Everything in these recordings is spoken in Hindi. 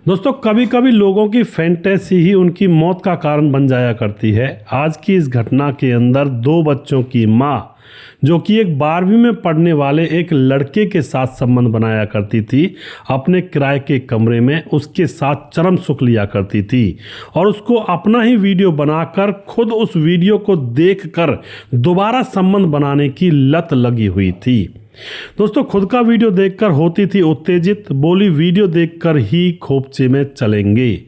दोस्तों कभी कभी लोगों की फैंटेसी ही उनकी मौत का कारण बन जाया करती है। आज की इस घटना के अंदर दो बच्चों की मां जो कि एक 12वीं में पढ़ने वाले एक लड़के के साथ संबंध बनाया करती थी, अपने किराए के कमरे में उसके साथ चरम सुख लिया करती थी और उसको अपना ही वीडियो बनाकर खुद उस वीडियो को देखकर दोबारा संबंध बनाने की लत लगी हुई थी। दोस्तों खुद का वीडियो देखकर होती थी उत्तेजित, बोली वीडियो देखकर ही खोपचे में चलेंगे।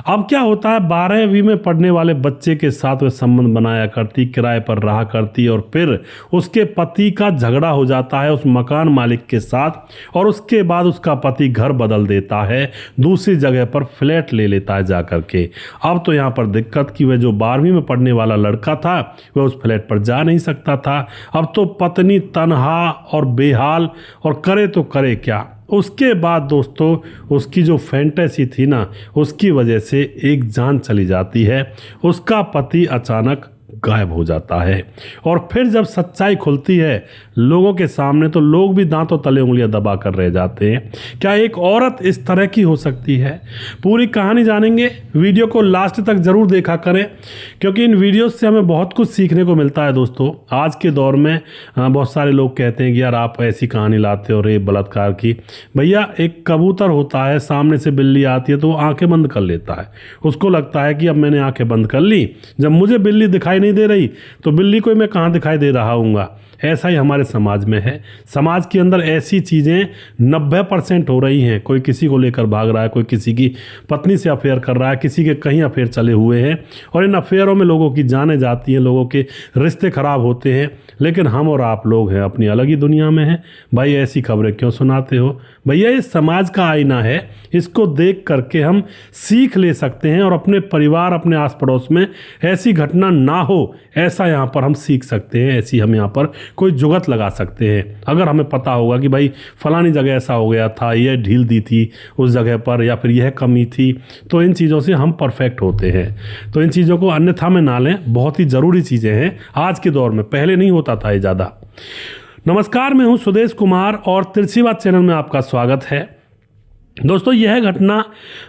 अब क्या होता है, 12वीं में पढ़ने वाले बच्चे के साथ वह संबंध बनाया करती, किराए पर रहा करती और फिर उसके पति का झगड़ा हो जाता है उस मकान मालिक के साथ और उसके बाद उसका पति घर बदल देता है, दूसरी जगह पर फ्लैट ले लेता है जाकर के। अब तो यहाँ पर दिक्कत कि वह जो 12वीं में पढ़ने वाला लड़का था वह उस फ्लैट पर जा नहीं सकता था। अब तो पत्नी तनहा और बेहाल और करे तो करे क्या। उसके बाद दोस्तों उसकी जो फैंटेसी थी ना, उसकी वजह से एक जान चली जाती है, उसका पति अचानक गायब हो जाता है और फिर जब सच्चाई खुलती है लोगों के सामने तो लोग भी दांतों तले उंगलियां दबा कर रह जाते हैं। क्या एक औरत इस तरह की हो सकती है? पूरी कहानी जानेंगे, वीडियो को लास्ट तक जरूर देखा करें क्योंकि इन वीडियो से हमें बहुत कुछ सीखने को मिलता है। दोस्तों आज के दौर में बहुत सारे लोग कहते हैं कि यार आप ऐसी कहानी लाते हो रेप बलात्कार की। भैया एक कबूतर होता है, सामने से बिल्ली आती है तो वो आंखें बंद कर लेता है, उसको लगता है कि अब मैंने आंखें बंद कर ली, जब मुझे बिल्ली दिखाई नहीं दे रही तो बिल्ली को मैं कहाँ दिखाई दे रहा हूँगा। ऐसा ही हमारे समाज में है। समाज के अंदर ऐसी चीज़ें 90% हो रही हैं। कोई किसी को लेकर भाग रहा है, कोई किसी की पत्नी से अफेयर कर रहा है, किसी के कहीं अफेयर चले हुए हैं और इन अफेयरों में लोगों की जानें जाती हैं, लोगों के रिश्ते खराब होते हैं। लेकिन हम और आप लोग हैं अपनी अलग ही दुनिया में हैं। भाई ऐसी खबरें क्यों सुनाते हो? भैया ये समाज का आईना है, इसको देख करके हम सीख ले सकते हैं और अपने परिवार अपने आस पड़ोस में ऐसी घटना ना हो ऐसा यहाँ पर हम सीख सकते हैं। ऐसी हम यहाँ पर कोई जुगत लगा सकते हैं। अगर हमें पता होगा कि भाई फलानी जगह ऐसा हो गया था, यह ढील दी थी उस जगह पर या फिर यह कमी थी, तो इन चीज़ों से हम परफेक्ट होते हैं। तो इन चीज़ों को अन्यथा में ना लें, बहुत ही ज़रूरी चीज़ें हैं आज के दौर में, पहले नहीं होता था ये ज़्यादा। नमस्कार, मैं हूं सुदेश कुमार और तिरछीवाद चैनल में आपका स्वागत है। दोस्तों यह घटना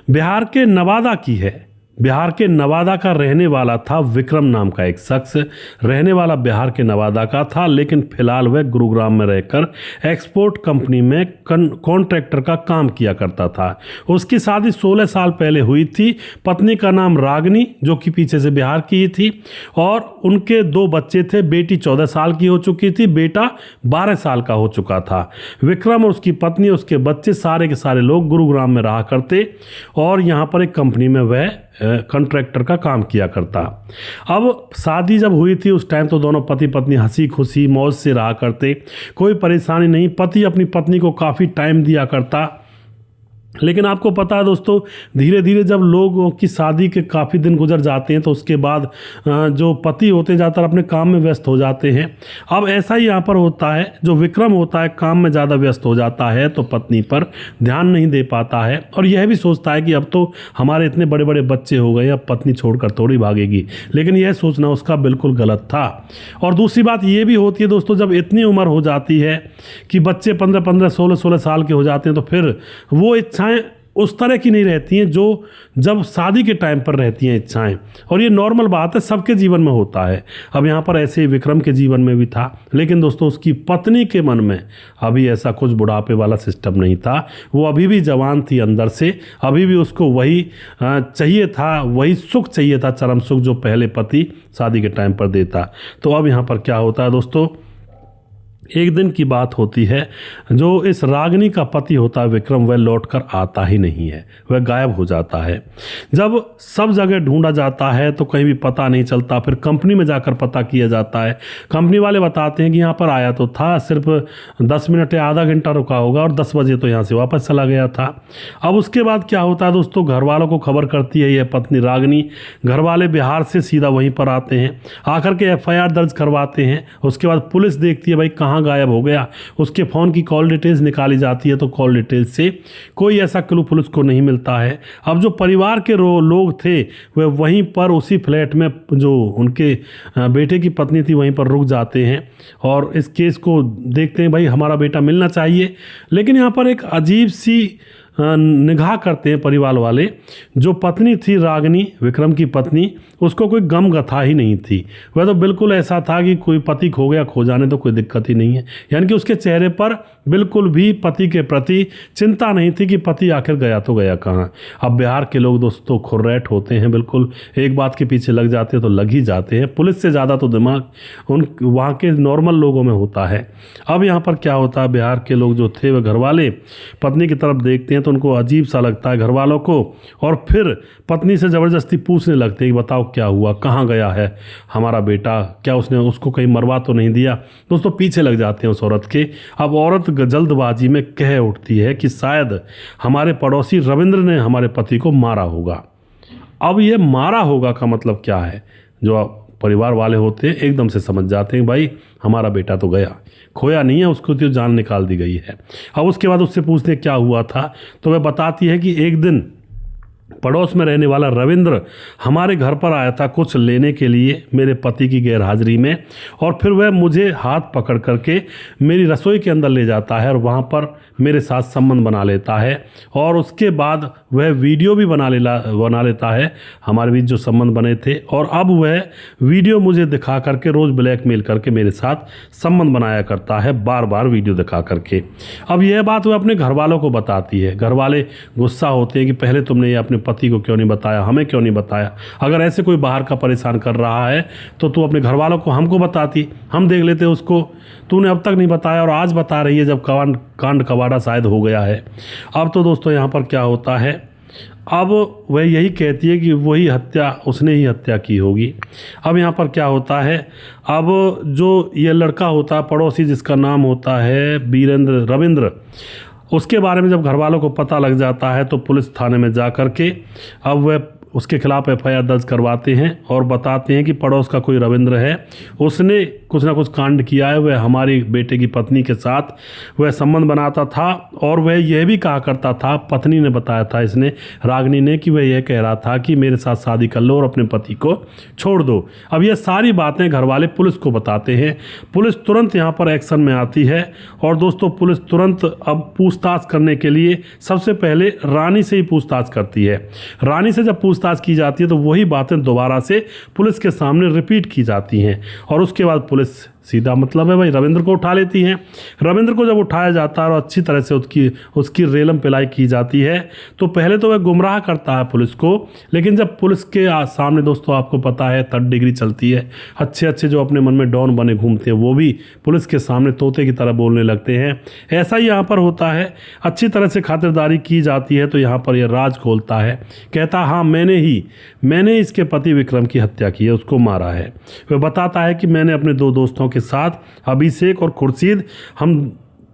बिहार के नवादा की है। बिहार के नवादा का रहने वाला था विक्रम नाम का एक शख्स, रहने वाला बिहार के नवादा का था लेकिन फिलहाल वह गुरुग्राम में रहकर एक्सपोर्ट कंपनी में कॉन्ट्रैक्टर का काम किया करता था। उसकी शादी 16 साल पहले हुई थी। पत्नी का नाम रागनी जो कि पीछे से बिहार की ही थी और उनके 2 बच्चे थे। बेटी 14 साल की हो चुकी थी, बेटा 12 साल का हो चुका था। विक्रम और उसकी पत्नी उसके बच्चे सारे के सारे लोग गुरुग्राम में रहा करते और यहाँ पर एक कंपनी में वह कॉन्ट्रैक्टर का काम किया करता। अब शादी जब हुई थी उस टाइम तो दोनों पति पत्नी हंसी खुशी मौज से रहा करते, कोई परेशानी नहीं। पति अपनी पत्नी को काफ़ी टाइम दिया करता। लेकिन आपको पता है दोस्तों, धीरे धीरे जब लोगों की शादी के काफ़ी दिन गुजर जाते हैं तो उसके बाद जो पति होते हैं ज़्यादातर अपने काम में व्यस्त हो जाते हैं। अब ऐसा ही यहाँ पर होता है, जो विक्रम होता है काम में ज़्यादा व्यस्त हो जाता है तो पत्नी पर ध्यान नहीं दे पाता है और यह भी सोचता है कि अब तो हमारे इतने बड़े बड़े बच्चे हो गए, अब पत्नी छोड़कर थोड़ी भागेगी। लेकिन यह सोचना उसका बिल्कुल गलत था। और दूसरी बात ये भी होती है दोस्तों, जब इतनी उम्र हो जाती है कि बच्चे 15-15, 16-16 साल के हो जाते हैं तो फिर वो इच्छाएं उस तरह की नहीं रहती हैं जो जब शादी के टाइम पर रहती हैं इच्छाएं। और ये नॉर्मल बात है, सबके जीवन में होता है। अब यहाँ पर ऐसे ही विक्रम के जीवन में भी था। लेकिन दोस्तों उसकी पत्नी के मन में अभी ऐसा कुछ बुढ़ापे वाला सिस्टम नहीं था। वो अभी भी जवान थी अंदर से, अभी भी उसको वही चाहिए था, वही सुख चाहिए था, चरम सुख जो पहले पति शादी के टाइम पर देता। तो अब यहाँ पर क्या होता है दोस्तों, एक दिन की बात होती है, जो इस रागनी का पति होता है विक्रम, वह लौटकर आता ही नहीं है, वह गायब हो जाता है। जब सब जगह ढूंढा जाता है तो कहीं भी पता नहीं चलता। फिर कंपनी में जाकर पता किया जाता है। कंपनी वाले बताते हैं कि यहाँ पर आया तो था, सिर्फ 10 मिनट या आधा घंटा रुका होगा और 10 बजे तो यहाँ से वापस चला गया था। अब उसके बाद क्या होता है दोस्तों, घर वालों को खबर करती है यह पत्नी रागनी। घर वाले बिहार से सीधा वहीं पर आते हैं, आकर के FIR दर्ज करवाते हैं। उसके बाद पुलिस देखती है भाई कहाँ गायब हो गया। उसके फ़ोन की कॉल डिटेल्स निकाली जाती है तो कॉल डिटेल्स से कोई ऐसा क्लू पुलिस को नहीं मिलता है। अब जो परिवार के लोग थे वह वहीं पर उसी फ्लैट में जो उनके बेटे की पत्नी थी वहीं पर रुक जाते हैं और इस केस को देखते हैं, भाई हमारा बेटा मिलना चाहिए। लेकिन यहाँ पर एक अजीब सी निगाह करते हैं परिवार वाले, जो पत्नी थी रागिनी, विक्रम की पत्नी, उसको कोई गम गथा ही नहीं थी। वह तो बिल्कुल ऐसा था कि कोई पति खो गया, खो जाने तो कोई दिक्कत ही नहीं है। यानी कि उसके चेहरे पर बिल्कुल भी पति के प्रति चिंता नहीं थी कि पति आखिर गया तो गया कहाँ। अब बिहार के लोग दोस्तों खुर्रैठ होते हैं, बिल्कुल एक बात के पीछे लग जाते हैं तो लग ही जाते हैं। पुलिस से ज़्यादा तो दिमाग उन वहाँ के नॉर्मल लोगों में होता है। अब यहाँ पर क्या होता है, बिहार के लोग जो थे वह घर वाले पत्नी की तरफ देखते हैं तो उनको अजीब सा लगता है घर वालों को, और फिर पत्नी से ज़बरदस्ती पूछने लगते हैं कि बताओ क्या हुआ, कहाँ गया है हमारा बेटा, क्या उसने उसको कहीं मरवा तो नहीं दिया। दोस्तों पीछे लग जाते हैं उस औरत के। अब औरत जल्दबाजी में कह उठती है कि शायद हमारे पड़ोसी रविंद्र ने हमारे पति को मारा होगा। अब ये मारा होगा का मतलब क्या है, जो परिवार वाले होते हैं एकदम से समझ जाते हैं भाई हमारा बेटा तो गया, खोया नहीं है, उसको तो जान निकाल दी गई है। अब उसके बाद उससे पूछते क्या हुआ था, तो वह बताती है कि एक दिन पड़ोस में रहने वाला रविंद्र हमारे घर पर आया था कुछ लेने के लिए मेरे पति की गैरहाजिरी में, और फिर वह मुझे हाथ पकड़ करके मेरी रसोई के अंदर ले जाता है और वहाँ पर मेरे साथ संबंध बना लेता है, और उसके बाद वह वीडियो भी बना लेता है हमारे बीच जो संबंध बने थे, और अब वह वीडियो मुझे दिखा करके रोज़ ब्लैकमेल करके मेरे साथ संबंध बनाया करता है, बार बार वीडियो दिखा करके। अब यह बात वह अपने घर वालों को बताती है। घर वाले गुस्सा होते हैं कि पहले तुमने ये अपने पति को क्यों नहीं बताया, हमें क्यों नहीं बताया, अगर ऐसे कोई बाहर का परेशान कर रहा है तो तू अपने घर वालों को हमको बताती, हम देख लेते उसको, तूने अब तक नहीं बताया और आज बता रही है जब कांड कबाड़ा शायद हो गया है। अब तो दोस्तों यहाँ पर क्या होता है, अब वह यही कहती है कि वही हत्या, उसने ही हत्या की होगी। अब यहाँ पर क्या होता है, अब जो ये लड़का होता है पड़ोसी जिसका नाम होता है रविंद्र, उसके बारे में जब घर वालों को पता लग जाता है तो पुलिस थाने में जा कर के अब वह उसके खिलाफ एफआईआर दर्ज करवाते हैं और बताते हैं कि पड़ोस का कोई रविंद्र है, उसने कुछ ना कुछ कांड किया है, वह हमारी बेटे की पत्नी के साथ वह संबंध बनाता था, और वह यह भी कहा करता था, पत्नी ने बताया था इसने, रागिनी ने, कि वह यह कह रहा था कि मेरे साथ शादी कर लो और अपने पति को छोड़ दो। अब यह सारी बातें घर वाले पुलिस को बताते हैं। पुलिस तुरंत यहाँ पर एक्शन में आती है, और दोस्तों पुलिस तुरंत अब पूछताछ करने के लिए सबसे पहले रानी से ही पूछताछ करती है। रानी से जब पूछताछ की जाती है तो वही बातें दोबारा से पुलिस के सामने रिपीट की जाती हैं, और उसके बाद पुलिस सीधा मतलब है भाई रविंद्र को उठा लेती हैं। रविंद्र को जब उठाया जाता है और अच्छी तरह से उसकी रेलम पिलाई की जाती है तो पहले तो वह गुमराह करता है पुलिस को, लेकिन जब पुलिस के सामने दोस्तों आपको पता है 3rd डिग्री चलती है, अच्छे जो अपने मन में डॉन बने घूमते हैं वो भी पुलिस के सामने तोते की तरह बोलने लगते हैं। ऐसा ही यहाँ पर होता है, अच्छी तरह से खातिरदारी की जाती है तो यहाँ पर यह राज खोलता है, कहता हाँ मैंने इसके पति विक्रम की हत्या की है, उसको मारा है। वह बताता है कि मैंने अपने 2 दोस्तों के साथ, अभिषेक और खुर्शीद, हम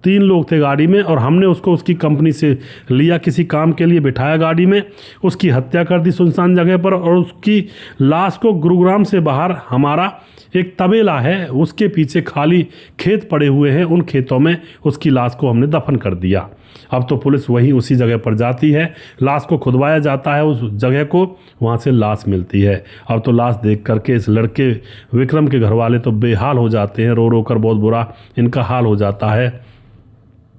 3 लोग थे गाड़ी में, और हमने उसको उसकी कंपनी से लिया, किसी काम के लिए बिठाया गाड़ी में, उसकी हत्या कर दी सुनसान जगह पर, और उसकी लाश को गुरुग्राम से बाहर हमारा एक तबेला है उसके पीछे खाली खेत पड़े हुए हैं, उन खेतों में उसकी लाश को हमने दफन कर दिया। अब तो पुलिस वही उसी जगह पर जाती है, लाश को खुदवाया जाता है उस जगह को, वहाँ से लाश मिलती है। अब तो लाश देख करके इस लड़के विक्रम के घर वाले तो बेहाल हो जाते हैं, रो रो कर बहुत बुरा इनका हाल हो जाता है।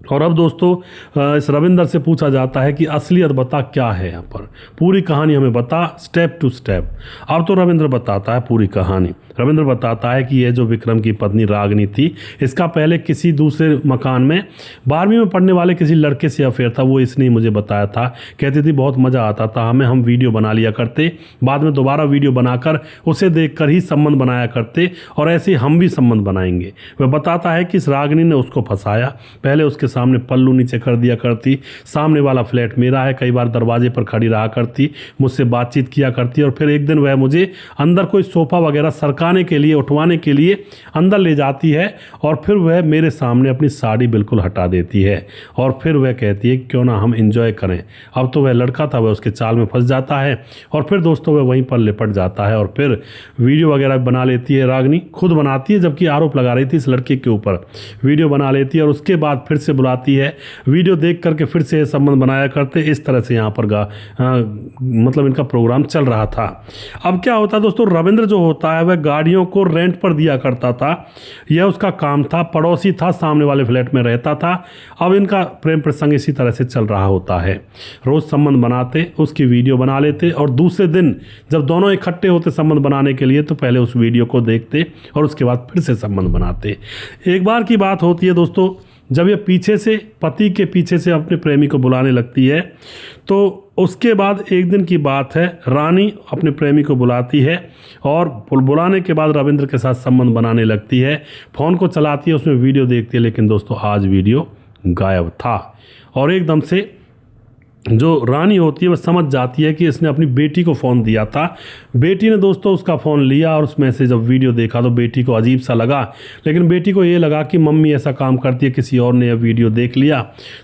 और अब दोस्तों इस रविंद्र से पूछा जाता है कि असलियत बता क्या है, यहाँ पर पूरी कहानी हमें बता स्टेप टू स्टेप। अब तो रविंद्र बताता है पूरी कहानी। रविंद्र बताता है कि यह जो विक्रम की पत्नी रागिनी थी, इसका पहले किसी दूसरे मकान में 12वीं में पढ़ने वाले किसी लड़के से अफेयर था, वो इसने मुझे बताया था। कहती थी बहुत मज़ा आता था हम वीडियो बना लिया करते, बाद में दोबारा वीडियो बनाकर उसे देखकर ही संबंध बनाया करते, और ऐसे ही हम भी संबंध बनाएंगे। वह बताता है कि इस रागिनी ने उसको फंसाया, पहले उसके सामने पल्लू नीचे कर दिया करती, सामने वाला फ्लैट मेरा है, कई बार दरवाजे पर खड़ी रहा करती, मुझसे बातचीत किया करती, और फिर एक दिन वह मुझे अंदर कोई सोफ़ा वगैरह सरकाने के लिए, उठवाने के लिए अंदर ले जाती है, और फिर वह मेरे सामने अपनी साड़ी बिल्कुल हटा देती है, और फिर वह कहती है क्यों ना हम इंजॉय करें। अब तो वह लड़का था, वह उसके चाल में फंस जाता है, और फिर दोस्तों वह वहीं पर लिपट जाता है, और फिर वीडियो वगैरह बना लेती है। रागिनी खुद बनाती है, जबकि आरोप लगा रही थी इस लड़के के ऊपर, वीडियो बना लेती है, और उसके बाद फिर से बुलाती है, वीडियो देख करके फिर से संबंध बनाया करते। इस तरह से यहाँ पर मतलब इनका प्रोग्राम चल रहा था। अब क्या होता है दोस्तों, रविंद्र जो होता है वह गाड़ियों को रेंट पर दिया करता था। यह उसका काम था, पड़ोसी था, सामने वाले फ्लैट में रहता था। अब इनका प्रेम प्रसंग इसी तरह से चल रहा होता है। रोज़ संबंध बनाते, उसकी वीडियो बना लेते और दूसरे दिन जब दोनों इकट्ठे होते संबंध बनाने के लिए तो पहले उस वीडियो को देखते और उसके बाद फिर से संबंध बनाते। एक बार की बात होती है दोस्तों, जब ये पीछे से, पति के पीछे से अपने प्रेमी को बुलाने लगती है, तो उसके बाद एक दिन की बात है, रानी अपने प्रेमी को बुलाती है और बुलाने के बाद रविंद्र के साथ संबंध बनाने लगती है। फ़ोन को चलाती है, उसमें वीडियो देखती है, लेकिन दोस्तों आज वीडियो गायब था। और एकदम से जो रानी होती है वह समझ जाती है कि इसने अपनी बेटी को फ़ोन दिया था। बेटी ने दोस्तों उसका फ़ोन लिया और उसमें से जब वीडियो देखा तो बेटी को अजीब सा लगा, लेकिन बेटी को ये लगा कि मम्मी ऐसा काम करती है, किसी और ने यह वीडियो देख लिया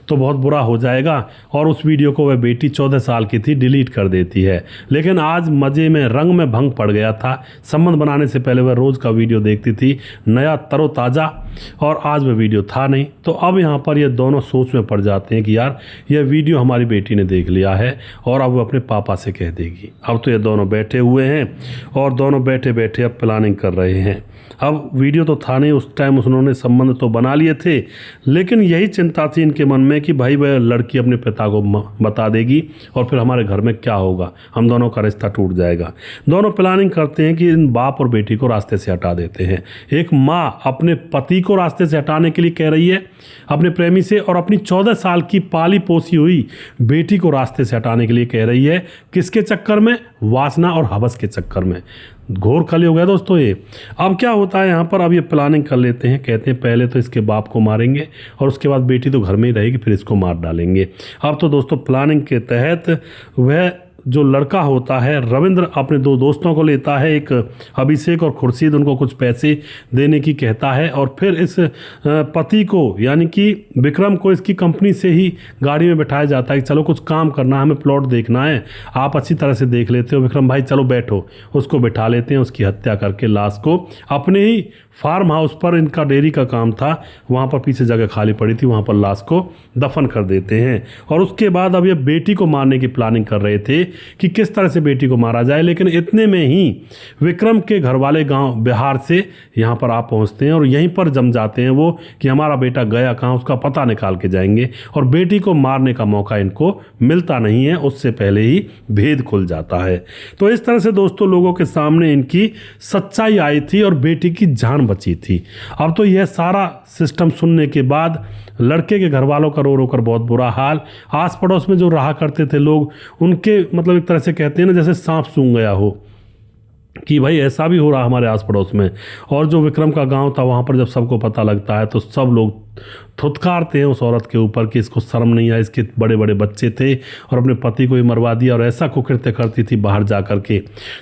तो बहुत बुरा हो जाएगा, और उस वीडियो को वह बेटी 14 साल की थी डिलीट कर देती है। लेकिन आज मज़े में, रंग में भंग पड़ गया था। संबंध बनाने से पहले वह रोज़ का वीडियो देखती थी, नया तरोताज़ा, और आज वह वीडियो था नहीं। तो अब यहाँ पर ये दोनों सोच में पड़ जाते हैं कि यार यह वीडियो हमारी बेटी ने देख लिया है और अब वो अपने पापा से कह देगी। अब तो ये दोनों बैठे हुए हैं और दोनों बैठे बैठे अब प्लानिंग कर रहे हैं। अब वीडियो तो था नहीं, उस टाइम उन्होंने संबंध तो बना लिए थे, लेकिन यही चिंता थी इनके मन में कि भाई वह लड़की अपने पिता को बता देगी और फिर हमारे घर में क्या होगा, हम दोनों का रिश्ता टूट जाएगा। दोनों प्लानिंग करते हैं कि इन बाप और बेटी को रास्ते से हटा देते हैं। एक माँ अपने पति को रास्ते से हटाने के लिए कह रही है अपने प्रेमी से, और अपनी 14 साल की पाली पोसी हुई बेटी को रास्ते से हटाने के लिए कह रही है। किसके चक्कर में? वासना और हवस के चक्कर में। घोर खली हो गया दोस्तों ये। अब क्या होता है यहाँ पर, अब ये प्लानिंग कर लेते हैं, कहते हैं पहले तो इसके बाप को मारेंगे और उसके बाद बेटी तो घर में ही रहेगी, फिर इसको मार डालेंगे। अब तो दोस्तों प्लानिंग के तहत वह जो लड़का होता है रविंद्र अपने दो दोस्तों को लेता है, एक अभिषेक और खुर्शीद, उनको कुछ पैसे देने की कहता है और फिर इस पति को यानी कि विक्रम को इसकी कंपनी से ही गाड़ी में बिठाया जाता है कि चलो कुछ काम करना है, हमें प्लॉट देखना है, आप अच्छी तरह से देख लेते हो विक्रम भाई, चलो बैठो। उसको बिठा लेते हैं, उसकी हत्या करके लाश को अपने ही फार्म हाउस पर, इनका डेयरी का काम था, वहाँ पर पीछे जगह खाली पड़ी थी, वहाँ पर लाश को दफन कर देते हैं। और उसके बाद अब ये बेटी को मारने की प्लानिंग कर रहे थे कि किस तरह से बेटी को मारा जाए, लेकिन इतने में ही विक्रम के घर वाले गांव बिहार से यहाँ पर आ पहुँचते हैं और यहीं पर जम जाते हैं वो कि हमारा बेटा गया कहाँ, उसका पता निकाल के जाएंगे। और बेटी को मारने का मौका इनको मिलता नहीं है, उससे पहले ही भेद खुल जाता है। तो इस तरह से दोस्तों लोगों के सामने इनकी सच्चाई आई थी और बेटी की जान बची थी। अब तो यह सारा सिस्टम सुनने के बाद लड़के के घर वालों का रो रो कर बहुत बुरा हाल। आस पड़ोस में जो रहा करते थे लोग, उनके मतलब एक तरह से कहते हैं ना जैसे सांप सूंघ गया हो कि भाई ऐसा भी हो रहा हमारे आस पड़ोस में। और जो विक्रम का गांव था वहाँ पर जब सबको पता लगता है तो सब लोग थुतकारते हैं उस औरत के ऊपर कि इसको शर्म नहीं आई, इसके बड़े बड़े बच्चे थे और अपने पति को ही मरवा दिया और ऐसा कुकृत्य करती थी बाहर जा कर के।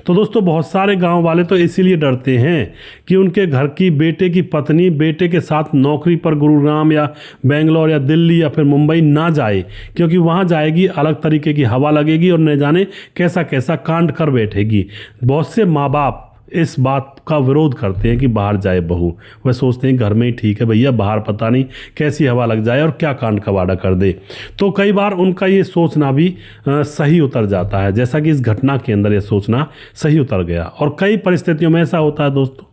तो दोस्तों बहुत सारे गांव वाले तो इसीलिए डरते हैं कि उनके घर की बेटे की पत्नी बेटे के साथ नौकरी पर गुरुग्राम या बेंगलोर या दिल्ली या फिर मुंबई ना जाए, क्योंकि वहाँ जाएगी अलग तरीके की हवा लगेगी और न जाने कैसा कैसा कांड कर बैठेगी। बहुत से माँ बाप इस बात का विरोध करते हैं कि बाहर जाए बहू, वह सोचते हैं घर में ही ठीक है भैया, बाहर पता नहीं कैसी हवा लग जाए और क्या कांड कबाड़ा कर दे। तो कई बार उनका ये सोचना भी सही उतर जाता है, जैसा कि इस घटना के अंदर ये सोचना सही उतर गया। और कई परिस्थितियों में ऐसा होता है दोस्तों,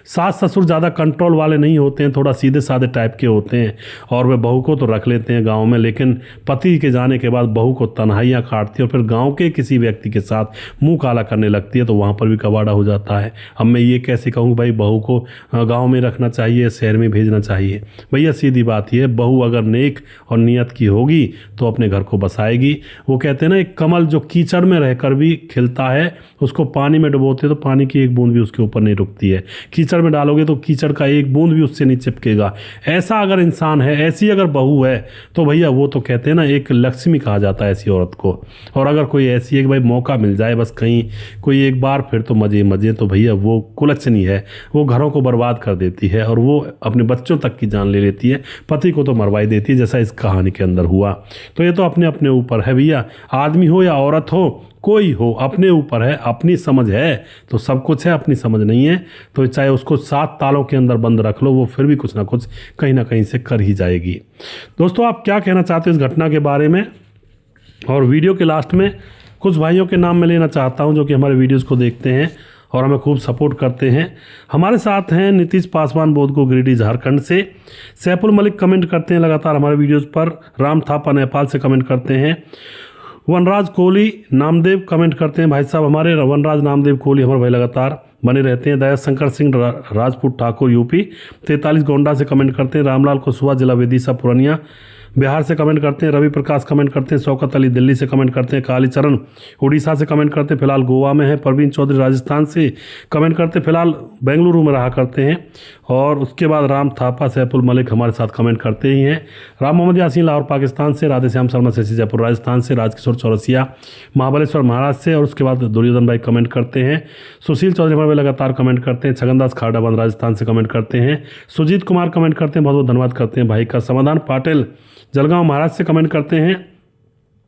सास ससुर ज़्यादा कंट्रोल वाले नहीं होते हैं, थोड़ा सीधे साधे टाइप के होते हैं और वे बहू को तो रख लेते हैं गांव में, लेकिन पति के जाने के बाद बहू को तन्हाइयाँ काटती है और फिर गांव के किसी व्यक्ति के साथ मुंह काला करने लगती है, तो वहाँ पर भी कबाड़ा हो जाता है। अब मैं ये कैसे कहूँ भाई बहू को गाँव में रखना चाहिए, शहर में भेजना चाहिए? भैया सीधी बात ये, बहू अगर नेक और नियत की होगी तो अपने घर को बसाएगी। वो कहते हैं ना एक कमल जो कीचड़ में रहकर भी खिलता है, उसको पानी में डुबोते तो पानी की एक बूंद भी उसके ऊपर नहीं रुकती है, कीचड़ में डालोगे तो कीचड़ का एक बूंद भी उससे नहीं चिपकेगा। ऐसा अगर इंसान है, ऐसी अगर बहू है, तो भैया वो तो कहते हैं ना एक लक्ष्मी कहा जाता है ऐसी औरत को। और अगर कोई ऐसी है कि भाई मौका मिल जाए बस कहीं कोई एक बार, फिर तो मजे मजे, तो भैया वो कुलच्छनी है, वो घरों को बर्बाद कर देती है और वो अपने बच्चों तक की जान ले लेती है, पति को तो मरवाई देती है, जैसा इस कहानी के अंदर हुआ। तो ये तो अपने अपने ऊपर है भैया, आदमी हो या औरत हो, कोई हो, अपने ऊपर है। अपनी समझ है तो सब कुछ है, अपनी समझ नहीं है तो चाहे उसको 7 तालों के अंदर बंद रख लो, वो फिर भी कुछ ना कुछ कहीं ना कहीं से कर ही जाएगी। दोस्तों आप क्या कहना चाहते हो इस घटना के बारे में? और वीडियो के लास्ट में कुछ भाइयों के नाम मैं लेना चाहता हूं जो कि हमारे वीडियोज़ को देखते हैं और हमें खूब सपोर्ट करते हैं। हमारे साथ हैं नीतीश पासवान बोध को गिरिडीह झारखंड से, सैफुल मलिक कमेंट करते हैं लगातार हमारे वीडियोज़ पर, राम थापा नेपाल से कमेंट करते हैं, वनराज कोहली नामदेव कमेंट करते हैं भाई साहब हमारे, वनराज नामदेव कोहली हमारे भाई लगातार बने रहते हैं। दया शंकर सिंह राजपूत ठाकुर यूपी 43 गोंडा से कमेंट करते हैं, रामलाल कुशवाहा जिला विदिशा पुरानिया बिहार से कमेंट करते हैं, रवि प्रकाश कमेंट करते हैं, शौकत अली दिल्ली से कमेंट करते हैं, कालीचरण उड़ीसा से कमेंट करते हैं, फिलहाल गोवा में है, परवीन चौधरी राजस्थान से कमेंट करते हैं, फिलहाल बेंगलुरु में रहा करते हैं, और उसके बाद राम थापा सैफुल मलिक हमारे साथ कमेंट करते ही हैं, राम मोहम्मद यासीन लाहौर पाकिस्तान से, राधेश्याम शर्मा शशि जयपुर राजस्थान से, राजकिशोर चौरसिया महाबलेश्वर महाराष्ट्र से, और उसके बाद दुर्योधन भाई कमेंट करते हैं, सुशील चौधरी हमारे लगातार कमेंट करते हैं, छगनदास खारडाबंद राजस्थान से कमेंट करते हैं, सुजीत कुमार कमेंट करते हैं, बहुत बहुत धन्यवाद करते हैं भाई का, समाधान पाटिल जलगांव महाराष्ट्र से कमेंट करते हैं,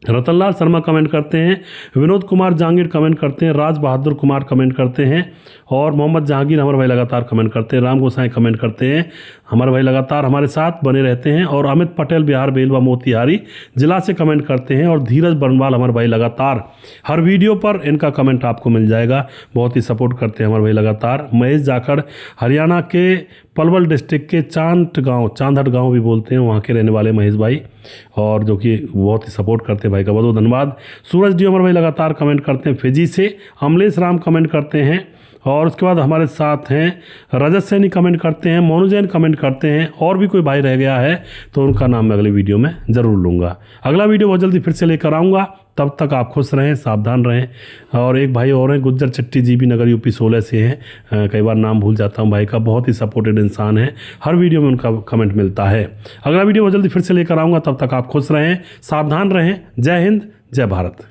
रतनलाल शर्मा कमेंट करते हैं, विनोद कुमार जहांगीर कमेंट करते हैं, राज बहादुर कुमार कमेंट करते हैं, और मोहम्मद जहांगीर हमारे भाई लगातार कमेंट करते हैं, राम गोसाई कमेंट करते हैं, हमारे भाई लगातार हमारे साथ बने रहते हैं, और अमित पटेल बिहार बेलवा मोतिहारी जिला से कमेंट करते हैं, और धीरज बरनवाल हमारे भाई लगातार हर वीडियो पर इनका कमेंट आपको मिल जाएगा, बहुत ही सपोर्ट करते हैं हमारे भाई लगातार। महेश जाखड़ हरियाणा के पलवल डिस्ट्रिक्ट के चांदहट गाँव भी बोलते हैं, वहाँ के रहने वाले महेश भाई, और जो कि बहुत ही सपोर्ट करते हैं भाई का बहुत बहुत धन्यवाद। सूरज डी अमर भाई लगातार कमेंट करते हैं फिजी से, अमलेश राम कमेंट करते हैं, और उसके बाद हमारे साथ हैं रजत सैनी कमेंट करते हैं, मोनू जैन कमेंट करते हैं, और भी कोई भाई रह गया है तो उनका नाम मैं अगले वीडियो में ज़रूर लूँगा। अगला वीडियो बहुत जल्दी फिर से लेकर आऊँगा, तब तक आप खुश रहें, सावधान रहें। और एक भाई और हैं गुज्जर चट्टी जी भी नगर यूपी 16 से हैं, कई बार नाम भूल जाता हूं भाई का, बहुत ही सपोर्टेड इंसान है, हर वीडियो में उनका कमेंट मिलता है। अगला वीडियो बहुत जल्दी फिर से लेकर आऊँगा, तब तक आप खुश रहें, सावधान रहें। जय हिंद, जय भारत।